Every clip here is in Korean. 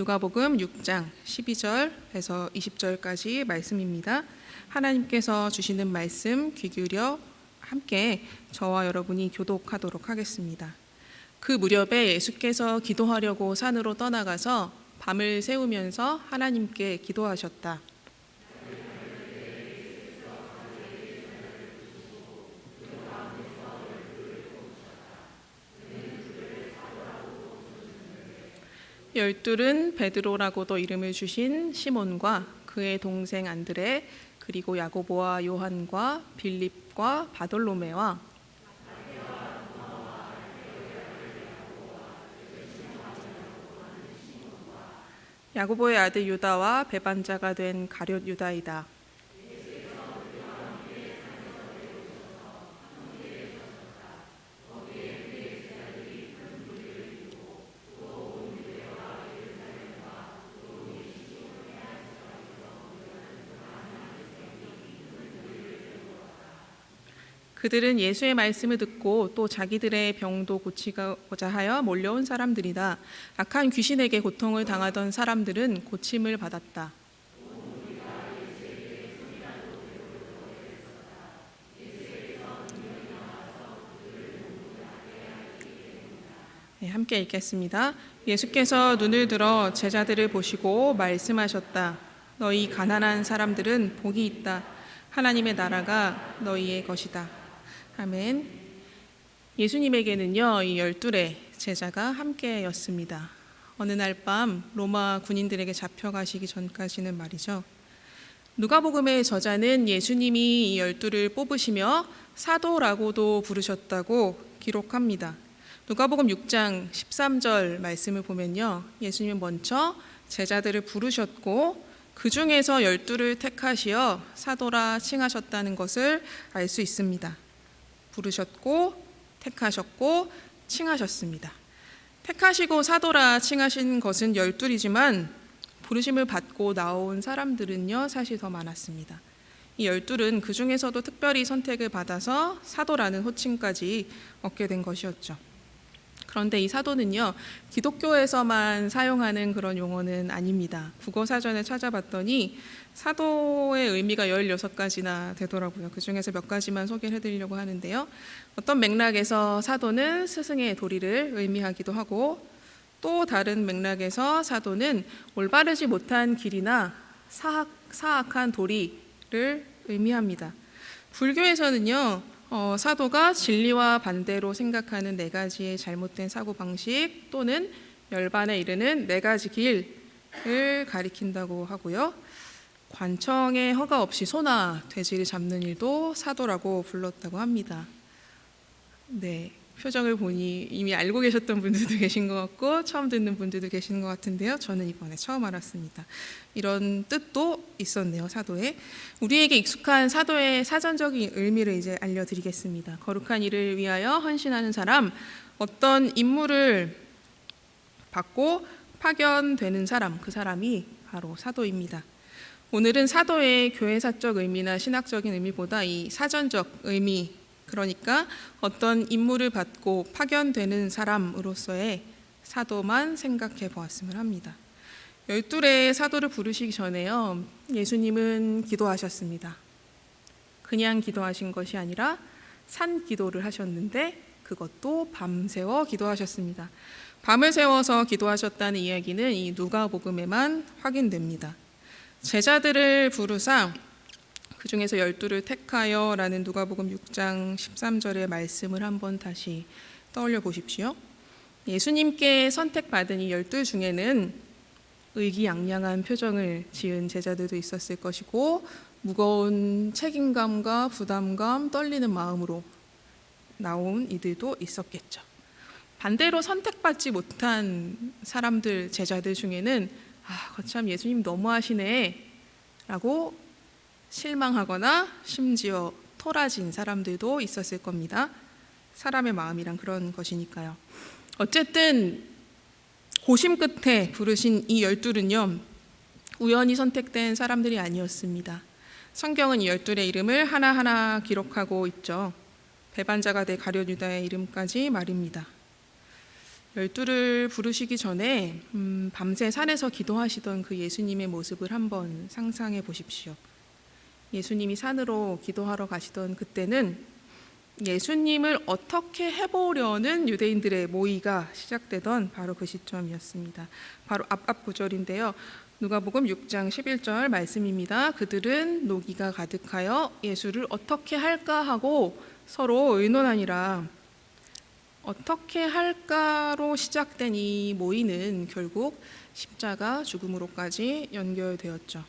누가복음 6장 12절에서 20절까지 말씀입니다. 하나님께서 주시는 말씀 귀 기울여 함께 저와 여러분이 교독하도록 하겠습니다. 그 무렵에 예수께서 기도하려고 산으로 떠나가서 밤을 새우면서 하나님께 기도하셨다. 열둘은 베드로라고도 이름을 주신 시몬과 그의 동생 안드레, 그리고 야고보와 요한과 빌립과 바돌로메와 야고보의 아들 유다와 배반자가 된 가룟 유다이다. 그들은 예수의 말씀을 듣고 또 자기들의 병도 고치고자 하여 몰려온 사람들이다. 악한 귀신에게 고통을 당하던 사람들은 고침을 받았다. 네, 함께 읽겠습니다. 예수께서 눈을 들어 제자들을 보시고 말씀하셨다. 너희 가난한 사람들은 복이 있다. 하나님의 나라가 너희의 것이다. 아멘. 예수님에게는요, 이 12의 제자가 함께였습니다. 어느 날 밤 로마 군인들에게 잡혀가시기 전까지는 말이죠. 누가복음의 저자는 예수님이 이 12를 뽑으시며 사도라고도 부르셨다고 기록합니다. 누가복음 6장 13절 말씀을 보면요, 예수님은 먼저 제자들을 부르셨고 그 중에서 12를 택하시어 사도라 칭하셨다는 것을 알 수 있습니다. 부르셨고 택하셨고 칭하셨습니다. 택하시고 사도라 칭하신 것은 12이지만 부르심을 받고 나온 사람들은요, 사실 더 많았습니다. 이 12은 그 중에서도 특별히 선택을 받아서 사도라는 호칭까지 얻게 된 것이었죠. 그런데 이 사도는요, 기독교에서만 사용하는 그런 용어는 아닙니다. 국어사전에 찾아봤더니 사도의 의미가 16가지나 되더라고요. 그 중에서 몇 가지만 소개를 해드리려고 하는데요. 어떤 맥락에서 사도는 스승의 도리를 의미하기도 하고, 또 다른 맥락에서 사도는 올바르지 못한 길이나 사악한 도리를 의미합니다. 불교에서는요, 사도가 진리와 반대로 생각하는 4가지의 잘못된 사고방식 또는 멸반에 이르는 4가지 길을 가리킨다고 하고요. 관청의 허가 없이 소나 돼지를 잡는 일도 사도라고 불렀다고 합니다. 네, 표정을 보니 이미 알고 계셨던 분들도 계신 것 같고 처음 듣는 분들도 계신 것 같은데요. 저는 이번에 처음 알았습니다. 이런 뜻도 있었네요, 사도에. 우리에게 익숙한 사도의 사전적인 의미를 이제 알려드리겠습니다. 거룩한 일을 위하여 헌신하는 사람, 어떤 임무를 받고 파견되는 사람, 그 사람이 바로 사도입니다. 오늘은 사도의 교회사적 의미나 신학적인 의미보다 이 사전적 의미, 그러니까 어떤 임무를 받고 파견되는 사람으로서의 사도만 생각해 보았으면 합니다. 12의 사도를 부르시기 전에요, 예수님은 기도하셨습니다. 그냥 기도하신 것이 아니라 산기도를 하셨는데 그것도 밤새워 기도하셨습니다. 밤을 새워서 기도하셨다는 이야기는 이 누가복음에만 확인됩니다. 제자들을 부르사 그 중에서 12를 택하여 라는 누가복음 6장 13절의 말씀을 한번 다시 떠올려 보십시오. 예수님께 선택받은 이 12 중에는 의기양양한 표정을 지은 제자들도 있었을 것이고 무거운 책임감과 부담감, 떨리는 마음으로 나온 이들도 있었겠죠. 반대로 선택받지 못한 사람들, 제자들 중에는 거참 예수님 너무하시네 라고 실망하거나 심지어 토라진 사람들도 있었을 겁니다. 사람의 마음이란 그런 것이니까요. 어쨌든 고심 끝에 부르신 이 12는요, 우연히 선택된 사람들이 아니었습니다. 성경은 이 12의 이름을 하나하나 기록하고 있죠. 배반자가 된 가룟 유다의 이름까지 말입니다. 열두를 부르시기 전에 밤새 산에서 기도하시던 그 예수님의 모습을 한번 상상해 보십시오. 예수님이 산으로 기도하러 가시던 그때는 예수님을 어떻게 해보려는 유대인들의 모의가 시작되던 바로 그 시점이었습니다. 바로 앞 구절인데요. 누가복음 6장 11절 말씀입니다. 그들은 노기가 가득하여 예수를 어떻게 할까 하고 서로 의논하니라. 어떻게 할까로 시작된 이 모의는 결국 십자가 죽음으로까지 연결되었죠.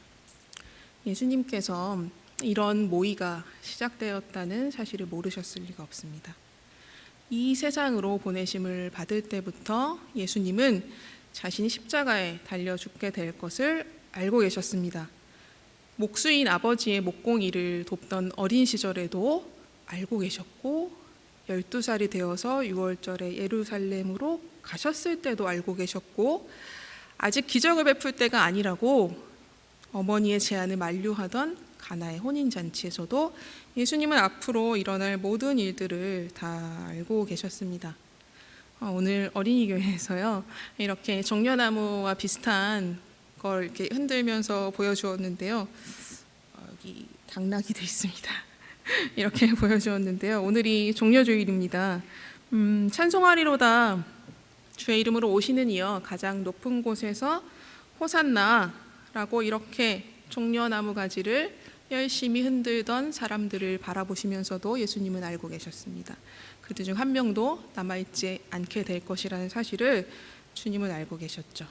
예수님께서 이런 모의가 시작되었다는 사실을 모르셨을 리가 없습니다. 이 세상으로 보내심을 받을 때부터 예수님은 자신이 십자가에 달려 죽게 될 것을 알고 계셨습니다. 목수인 아버지의 목공일을 돕던 어린 시절에도 알고 계셨고 12살이 되어서 6월절에 예루살렘으로 가셨을 때도 알고 계셨고 아직 기적을 베풀 때가 아니라고 어머니의 제안을 만류하던 가나의 혼인잔치에서도 예수님은 앞으로 일어날 모든 일들을 다 알고 계셨습니다. 오늘 어린이교회에서요 이렇게 정려나무와 비슷한 걸 이렇게 흔들면서 보여주었는데요. 여기 당나귀도 있습니다. 이렇게 보여주었는데요. 오늘이 종려주일입니다. 찬송하리로다 주의 이름으로 오시는 이여 가장 높은 곳에서 호산나라고 이렇게 종려나무 가지를 열심히 흔들던 사람들을 바라보시면서도 예수님은 알고 계셨습니다. 그들 중 한 명도 남아있지 않게 될 것이라는 사실을 주님은 알고 계셨죠.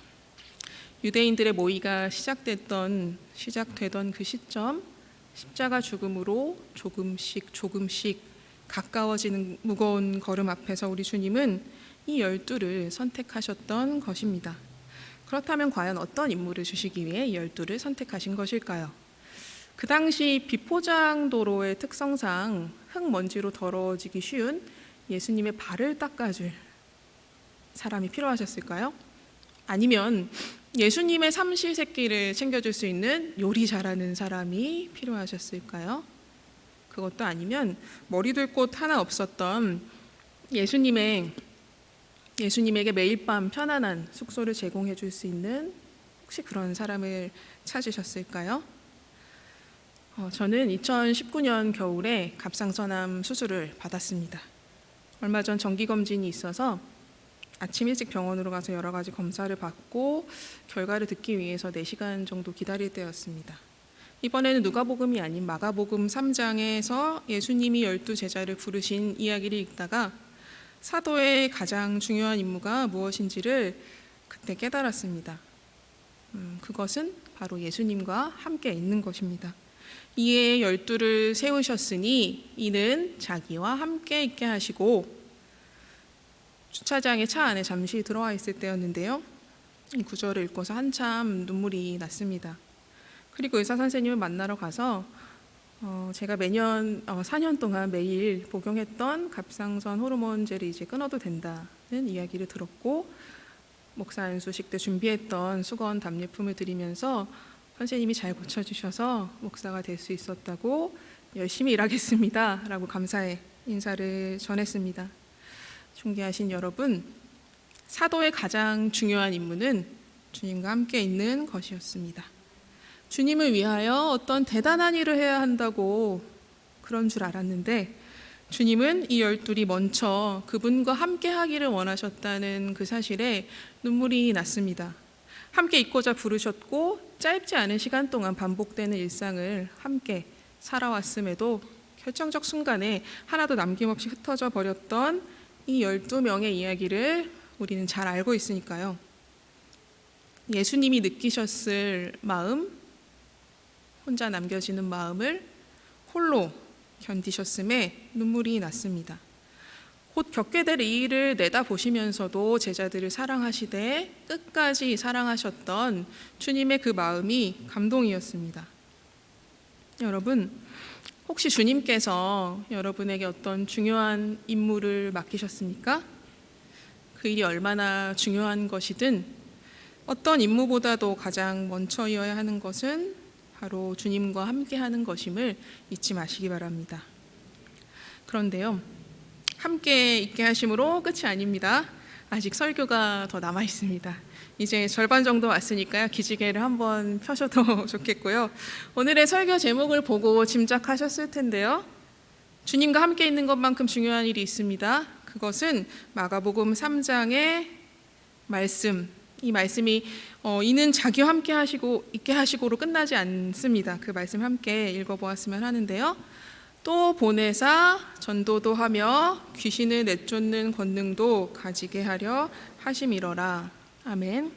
유대인들의 모의가 시작되던 그 시점, 십자가 죽음으로 조금씩 가까워지는 무거운 걸음 앞에서 우리 주님은 이 12를 선택하셨던 것입니다. 그렇다면 과연 어떤 임무를 주시기 위해 이 12를 선택하신 것일까요? 그 당시 비포장도로의 특성상 흙먼지로 더러워지기 쉬운 예수님의 발을 닦아줄 사람이 필요하셨을까요? 아니면 예수님의 삼시세끼를 챙겨줄 수 있는 요리 잘하는 사람이 필요하셨을까요? 그것도 아니면 머리 둘 곳 하나 없었던 예수님에게 매일 밤 편안한 숙소를 제공해 줄 수 있는 혹시 그런 사람을 찾으셨을까요? 저는 2019년 겨울에 갑상선암 수술을 받았습니다. 얼마 전 정기검진이 있어서 아침 일찍 병원으로 가서 여러 가지 검사를 받고 결과를 듣기 위해서 4시간 정도 기다릴 때였습니다. 이번에는 누가복음이 아닌 마가복음 3장에서 예수님이 12제자를 부르신 이야기를 읽다가 사도의 가장 중요한 임무가 무엇인지를 그때 깨달았습니다. 그것은 바로 예수님과 함께 있는 것입니다. 이에 12를 세우셨으니 이는 자기와 함께 있게 하시고 주차장에 차 안에 잠시 들어와 있을 때였는데요. 이 구절을 읽고서 한참 눈물이 났습니다. 그리고 의사 선생님을 만나러 가서 제가 매년 4년 동안 매일 복용했던 갑상선 호르몬제를 이제 끊어도 된다는 이야기를 들었고 목사 안수식 때 준비했던 수건 답례품을 드리면서 선생님이 잘 고쳐주셔서 목사가 될 수 있었다고 열심히 일하겠습니다 라고 감사의 인사를 전했습니다. 존귀하신 여러분, 사도의 가장 중요한 임무는 주님과 함께 있는 것이었습니다. 주님을 위하여 어떤 대단한 일을 해야 한다고 그런 줄 알았는데 주님은 이 12이 먼저 그분과 함께 하기를 원하셨다는 그 사실에 눈물이 났습니다. 함께 있고자 부르셨고 짧지 않은 시간 동안 반복되는 일상을 함께 살아왔음에도 결정적 순간에 하나도 남김없이 흩어져 버렸던 이 12명의 이야기를 우리는 잘 알고 있으니까요. 예수님이 느끼셨을 마음, 혼자 남겨지는 마음을 홀로 견디셨음에 눈물이 났습니다. 곧 겪게 될 이 일을 내다보시면서도 제자들을 사랑하시되 끝까지 사랑하셨던 주님의 그 마음이 감동이었습니다. 여러분, 혹시 주님께서 여러분에게 어떤 중요한 임무를 맡기셨습니까? 그 일이 얼마나 중요한 것이든 어떤 임무보다도 가장 먼저여야 하는 것은 바로 주님과 함께하는 것임을 잊지 마시기 바랍니다. 그런데요, 함께 있게 하심으로 끝이 아닙니다. 아직 설교가 더 남아 있습니다. 이제 절반 정도 왔으니까요. 기지개를 한번 펴셔도 좋겠고요. 오늘의 설교 제목을 보고 짐작하셨을 텐데요. 주님과 함께 있는 것만큼 중요한 일이 있습니다. 그것은 마가복음 3장의 말씀. 이 말씀이 이는 자기와 함께 하시고 있게 하시고로 끝나지 않습니다. 그 말씀 함께 읽어보았으면 하는데요. 또 보내사 전도도 하며 귀신을 내쫓는 권능도 가지게 하려 하심이러라. 아멘.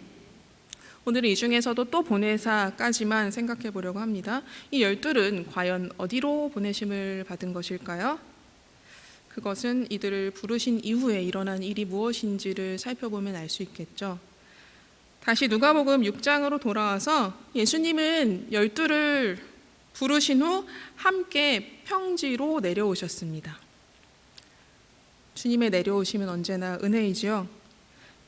오늘은 이 중에서도 또 보내사까지만 생각해 보려고 합니다. 이 12은 과연 어디로 보내심을 받은 것일까요? 그것은 이들을 부르신 이후에 일어난 일이 무엇인지를 살펴보면 알 수 있겠죠. 다시 누가복음 6장으로 돌아와서 예수님은 12를 부르신 후 함께 평지로 내려오셨습니다. 주님의 내려오심은 언제나 은혜이지요.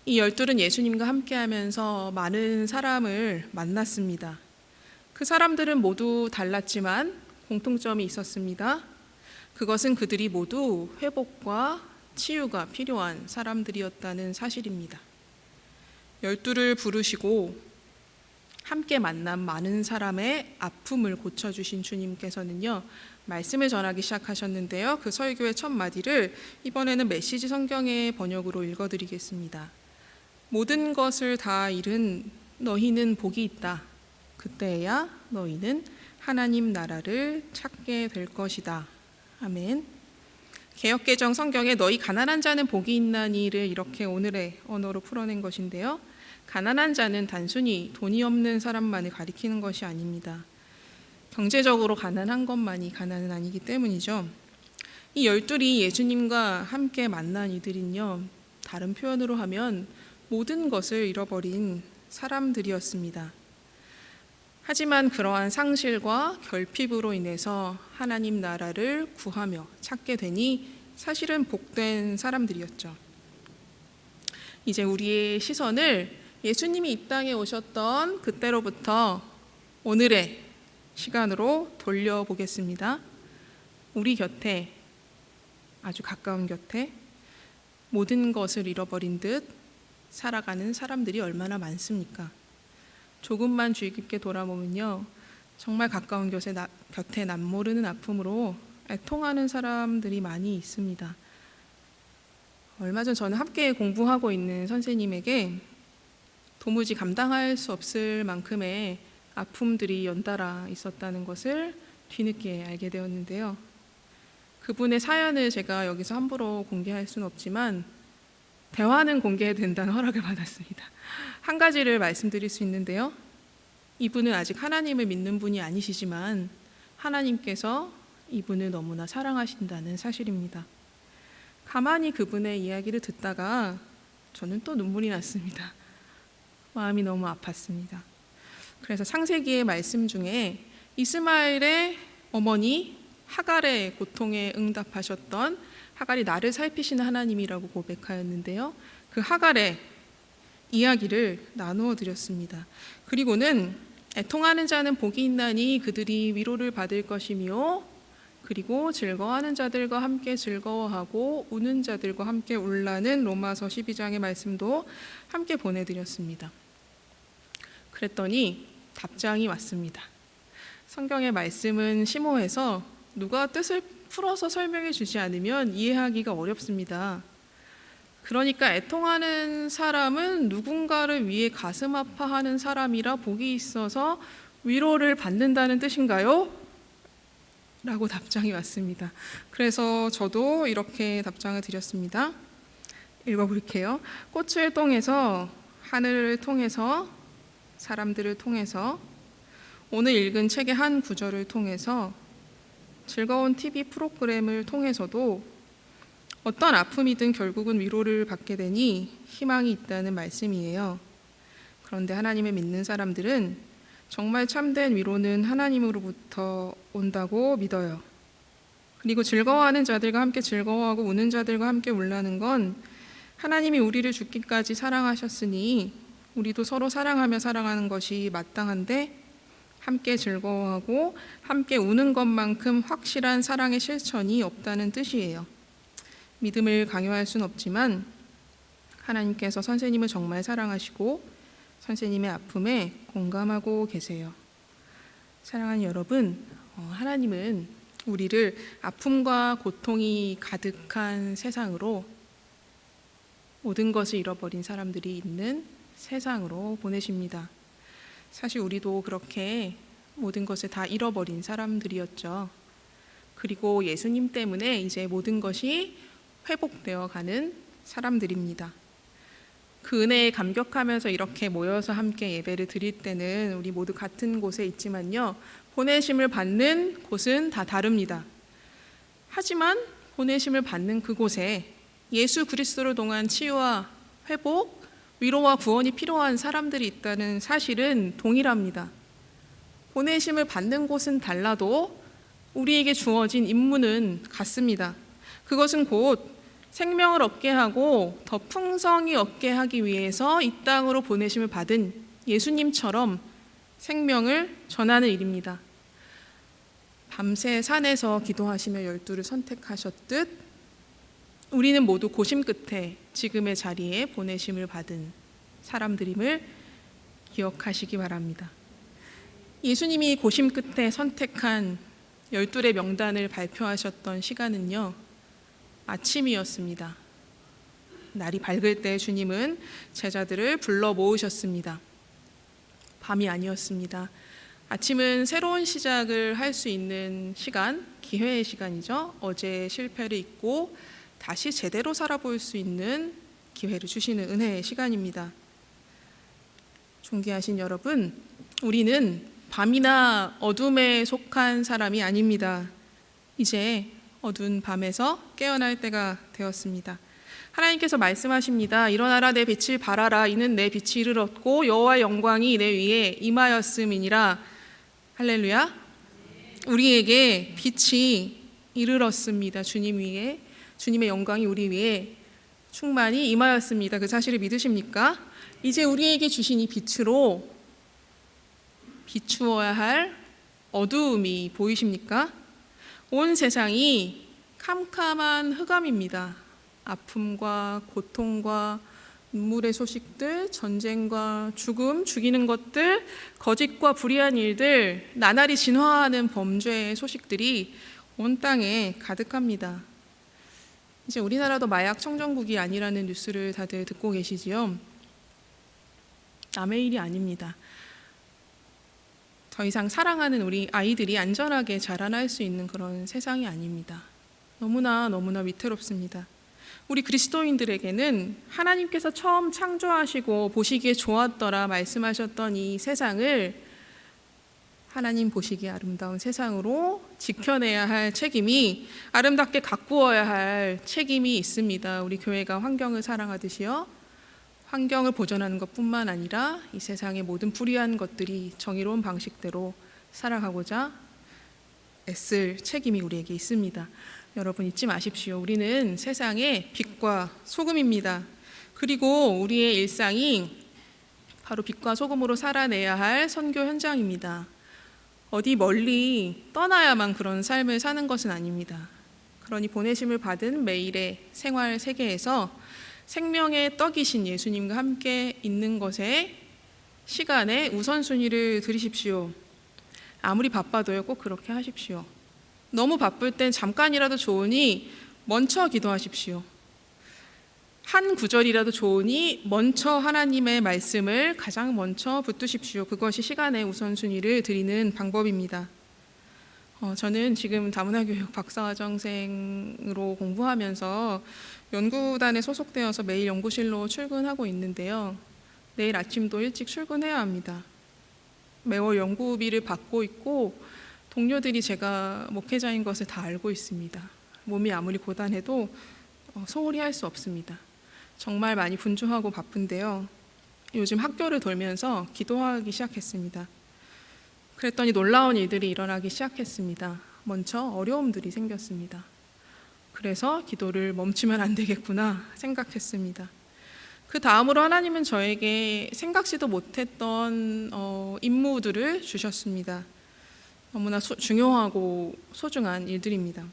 이 12는 예수님과 함께하면서 많은 사람을 만났습니다. 그 사람들은 모두 달랐지만 공통점이 있었습니다. 그것은 그들이 모두 회복과 치유가 필요한 사람들이었다는 사실입니다. 12를 부르시고 함께 만난 많은 사람의 아픔을 고쳐주신 주님께서는요, 말씀을 전하기 시작하셨는데요. 그 설교의 첫 마디를 이번에는 메시지 성경의 번역으로 읽어드리겠습니다. 모든 것을 다 잃은 너희는 복이 있다. 그때야 너희는 하나님 나라를 찾게 될 것이다. 아멘. 개역개정 성경에 너희 가난한 자는 복이 있나니를 이렇게 오늘의 언어로 풀어낸 것인데요. 가난한 자는 단순히 돈이 없는 사람만을 가리키는 것이 아닙니다. 경제적으로 가난한 것만이 가난은 아니기 때문이죠. 이 12이 예수님과 함께 만난 이들은요, 다른 표현으로 하면 모든 것을 잃어버린 사람들이었습니다. 하지만 그러한 상실과 결핍으로 인해서 하나님 나라를 구하며 찾게 되니 사실은 복된 사람들이었죠. 이제 우리의 시선을 예수님이 이 땅에 오셨던 그때로부터 오늘의 시간으로 돌려보겠습니다. 우리 곁에, 아주 가까운 곁에 모든 것을 잃어버린 듯 살아가는 사람들이 얼마나 많습니까? 조금만 주의 깊게 돌아보면요, 정말 가까운 곁에 남모르는 아픔으로 애통하는 사람들이 많이 있습니다. 얼마 전 저는 함께 공부하고 있는 선생님에게 도무지 감당할 수 없을 만큼의 아픔들이 연달아 있었다는 것을 뒤늦게 알게 되었는데요. 그분의 사연을 제가 여기서 함부로 공개할 수는 없지만 대화는 공개된다는 허락을 받았습니다. 한 가지를 말씀드릴 수 있는데요. 이분은 아직 하나님을 믿는 분이 아니시지만 하나님께서 이분을 너무나 사랑하신다는 사실입니다. 가만히 그분의 이야기를 듣다가 저는 또 눈물이 났습니다. 마음이 너무 아팠습니다. 그래서 창세기의 말씀 중에 이스마엘의 어머니 하갈의 고통에 응답하셨던 하갈이 나를 살피시는 하나님이라고 고백하였는데요. 그 하갈의 이야기를 나누어 드렸습니다. 그리고는 애통하는 자는 복이 있나니 그들이 위로를 받을 것이며 그리고 즐거워하는 자들과 함께 즐거워하고 우는 자들과 함께 울라는 로마서 12장의 말씀도 함께 보내드렸습니다. 그랬더니 답장이 왔습니다. 성경의 말씀은 심오해서 누가 뜻을 풀어서 설명해 주지 않으면 이해하기가 어렵습니다. 그러니까 애통하는 사람은 누군가를 위해 가슴 아파하는 사람이라 복이 있어서 위로를 받는다는 뜻인가요? 라고 답장이 왔습니다. 그래서 저도 이렇게 답장을 드렸습니다. 읽어볼게요. 꽃을 통해서, 하늘을 통해서, 사람들을 통해서, 오늘 읽은 책의 한 구절을 통해서, 즐거운 TV 프로그램을 통해서도 어떤 아픔이든 결국은 위로를 받게 되니 희망이 있다는 말씀이에요. 그런데 하나님을 믿는 사람들은 정말 참된 위로는 하나님으로부터 온다고 믿어요. 그리고 즐거워하는 자들과 함께 즐거워하고 우는 자들과 함께 울라는 건 하나님이 우리를 죽기까지 사랑하셨으니 우리도 서로 사랑하며 살아가는 것이 마땅한데 함께 즐거워하고 함께 우는 것만큼 확실한 사랑의 실천이 없다는 뜻이에요. 믿음을 강요할 수는 없지만 하나님께서 선생님을 정말 사랑하시고 선생님의 아픔에 공감하고 계세요. 사랑하는 여러분, 하나님은 우리를 아픔과 고통이 가득한 세상으로, 모든 것을 잃어버린 사람들이 있는 세상으로 보내십니다. 사실 우리도 그렇게 모든 것을 다 잃어버린 사람들이었죠. 그리고 예수님 때문에 이제 모든 것이 회복되어 가는 사람들입니다. 그 은혜에 감격하면서 이렇게 모여서 함께 예배를 드릴 때는 우리 모두 같은 곳에 있지만요, 보내심을 받는 곳은 다 다릅니다. 하지만 보내심을 받는 그곳에 예수 그리스도를 통한 치유와 회복, 위로와 구원이 필요한 사람들이 있다는 사실은 동일합니다. 보내심을 받는 곳은 달라도 우리에게 주어진 임무는 같습니다. 그것은 곧 생명을 얻게 하고 더 풍성히 얻게 하기 위해서 이 땅으로 보내심을 받은 예수님처럼 생명을 전하는 일입니다. 밤새 산에서 기도하시며 12를 선택하셨듯 우리는 모두 고심 끝에 지금의 자리에 보내심을 받은 사람들임을 기억하시기 바랍니다. 예수님이 고심 끝에 선택한 12의 명단을 발표하셨던 시간은요, 아침이었습니다. 날이 밝을 때 주님은 제자들을 불러 모으셨습니다. 밤이 아니었습니다. 아침은 새로운 시작을 할 수 있는 시간, 기회의 시간이죠. 어제의 실패를 잊고 다시 제대로 살아볼 수 있는 기회를 주시는 은혜의 시간입니다. 존귀하신 여러분, 우리는 밤이나 어둠에 속한 사람이 아닙니다. 이제 어두운 밤에서 깨어날 때가 되었습니다. 하나님께서 말씀하십니다. 일어나라, 내 빛을 발하라. 이는 내 빛이 이르렀고 여호와의 영광이 내 위에 임하였음이니라. 할렐루야. 우리에게 빛이 이르렀습니다. 주님 위에, 주님의 영광이 우리 위에 충만히 임하였습니다. 그 사실을 믿으십니까? 이제 우리에게 주신 이 빛으로 비추어야 할 어두움이 보이십니까? 온 세상이 캄캄한 흑암입니다. 아픔과 고통과 눈물의 소식들, 전쟁과 죽음, 죽이는 것들, 거짓과 불의한 일들, 나날이 진화하는 범죄의 소식들이 온 땅에 가득합니다. 이제 우리나라도 마약 청정국이 아니라는 뉴스를 다들 듣고 계시지요? 남의 일이 아닙니다. 더 이상 사랑하는 우리 아이들이 안전하게 자라날 수 있는 그런 세상이 아닙니다. 너무나 위태롭습니다. 우리 그리스도인들에게는 하나님께서 처음 창조하시고 보시기에 좋았더라 말씀하셨던 이 세상을 하나님 보시기에 아름다운 세상으로 지켜내야 할 책임이, 아름답게 가꾸어야 할 책임이 있습니다. 우리 교회가 환경을 사랑하듯이요, 환경을 보존하는 것뿐만 아니라 이 세상의 모든 불의한 것들이 정의로운 방식대로 살아가고자 애쓸 책임이 우리에게 있습니다. 여러분 잊지 마십시오. 우리는 세상의 빛과 소금입니다. 그리고 우리의 일상이 바로 빛과 소금으로 살아내야 할 선교 현장입니다. 어디 멀리 떠나야만 그런 삶을 사는 것은 아닙니다. 그러니 보내심을 받은 매일의 생활 세계에서 생명의 떡이신 예수님과 함께 있는 것에, 시간에 우선순위를 두십시오. 아무리 바빠도요, 꼭 그렇게 하십시오. 너무 바쁠 땐 잠깐이라도 좋으니 먼저 기도하십시오. 한 구절이라도 좋으니 먼저 하나님의 말씀을 가장 먼저 붙드십시오. 그것이 시간의 우선순위를 드리는 방법입니다. 저는 지금 다문화교육 박사과정생으로 공부하면서 연구단에 소속되어서 매일 연구실로 출근하고 있는데요. 내일 아침도 일찍 출근해야 합니다. 매월 연구비를 받고 있고 동료들이 제가 목회자인 것을 다 알고 있습니다. 몸이 아무리 고단해도 소홀히 할 수 없습니다. 정말 많이 분주하고 바쁜데요. 요즘 학교를 돌면서 기도하기 시작했습니다. 그랬더니 놀라운 일들이 일어나기 시작했습니다. 먼저 어려움들이 생겼습니다. 그래서 기도를 멈추면 안 되겠구나 생각했습니다. 그 다음으로 하나님은 저에게 생각지도 못했던 임무들을 주셨습니다. 너무나 중요하고 소중한 일들입니다.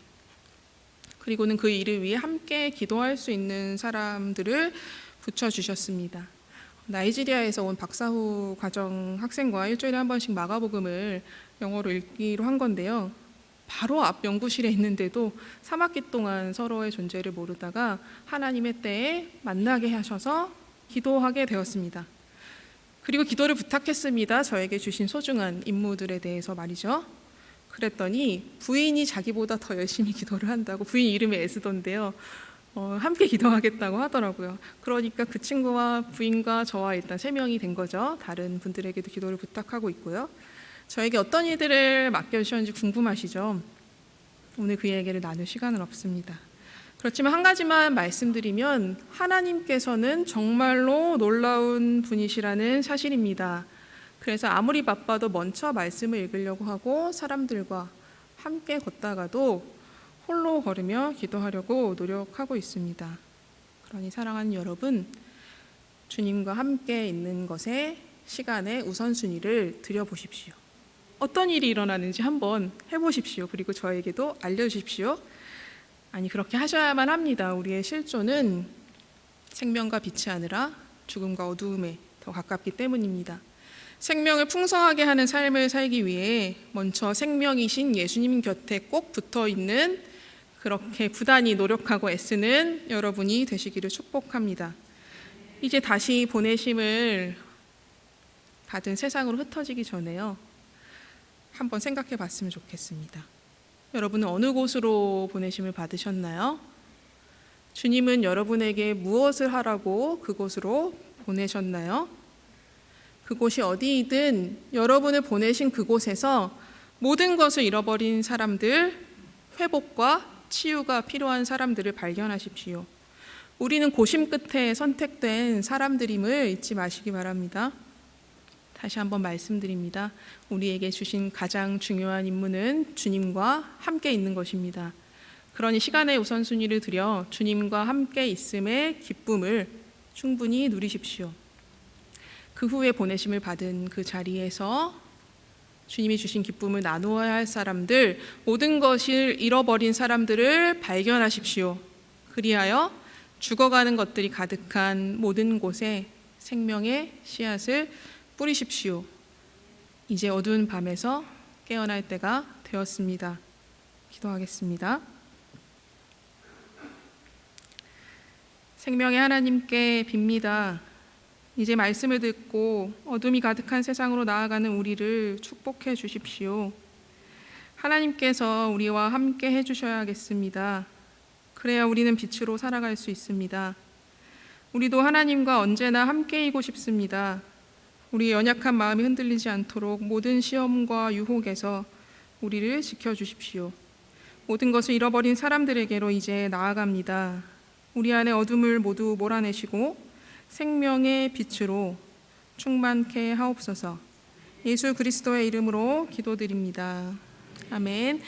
그리고는 그 일을 위해 함께 기도할 수 있는 사람들을 붙여주셨습니다. 나이지리아에서 온 박사후 과정 학생과 일주일에 한 번씩 마가복음을 영어로 읽기로 한 건데요. 바로 앞 연구실에 있는데도 3학기 동안 서로의 존재를 모르다가 하나님의 때에 만나게 하셔서 기도하게 되었습니다. 그리고 기도를 부탁했습니다. 저에게 주신 소중한 임무들에 대해서 말이죠. 그랬더니 부인이 자기보다 더 열심히 기도를 한다고, 부인 이름이 에스더인데요. 함께 기도하겠다고 하더라고요. 그러니까 그 친구와 부인과 저와 일단 3명이 된 거죠. 다른 분들에게도 기도를 부탁하고 있고요. 저에게 어떤 일들을 맡겨주셨는지 궁금하시죠? 오늘 그 얘기를 나눌 시간은 없습니다. 그렇지만 한 가지만 말씀드리면 하나님께서는 정말로 놀라운 분이시라는 사실입니다. 그래서 아무리 바빠도 먼저 말씀을 읽으려고 하고 사람들과 함께 걷다가도 홀로 걸으며 기도하려고 노력하고 있습니다. 그러니 사랑하는 여러분, 주님과 함께 있는 것에 시간의 우선순위를 드려보십시오. 어떤 일이 일어나는지 한번 해보십시오. 그리고 저에게도 알려주십시오. 아니, 그렇게 하셔야만 합니다. 우리의 실존은 생명과 빛이 아니라 죽음과 어두움에 더 가깝기 때문입니다. 생명을 풍성하게 하는 삶을 살기 위해 먼저 생명이신 예수님 곁에 꼭 붙어있는, 그렇게 부단히 노력하고 애쓰는 여러분이 되시기를 축복합니다. 이제 다시 보내심을 받은 세상으로 흩어지기 전에요, 한번 생각해 봤으면 좋겠습니다. 여러분은 어느 곳으로 보내심을 받으셨나요? 주님은 여러분에게 무엇을 하라고 그곳으로 보내셨나요? 그곳이 어디이든 여러분을 보내신 그곳에서 모든 것을 잃어버린 사람들, 회복과 치유가 필요한 사람들을 발견하십시오. 우리는 고심 끝에 선택된 사람들임을 잊지 마시기 바랍니다. 다시 한번 말씀드립니다. 우리에게 주신 가장 중요한 임무는 주님과 함께 있는 것입니다. 그러니 시간의 우선순위를 드려 주님과 함께 있음의 기쁨을 충분히 누리십시오. 그 후에 보내심을 받은 그 자리에서 주님이 주신 기쁨을 나누어야 할 사람들, 모든 것을 잃어버린 사람들을 발견하십시오. 그리하여 죽어가는 것들이 가득한 모든 곳에 생명의 씨앗을 뿌리십시오. 이제 어두운 밤에서 깨어날 때가 되었습니다. 기도하겠습니다. 생명의 하나님께 빕니다. 이제 말씀을 듣고 어둠이 가득한 세상으로 나아가는 우리를 축복해 주십시오. 하나님께서 우리와 함께 해주셔야겠습니다. 그래야 우리는 빛으로 살아갈 수 있습니다. 우리도 하나님과 언제나 함께이고 싶습니다. 우리의 연약한 마음이 흔들리지 않도록 모든 시험과 유혹에서 우리를 지켜주십시오. 모든 것을 잃어버린 사람들에게로 이제 나아갑니다. 우리 안의 어둠을 모두 몰아내시고 생명의 빛으로 충만케 하옵소서. 예수 그리스도의 이름으로 기도드립니다. 아멘.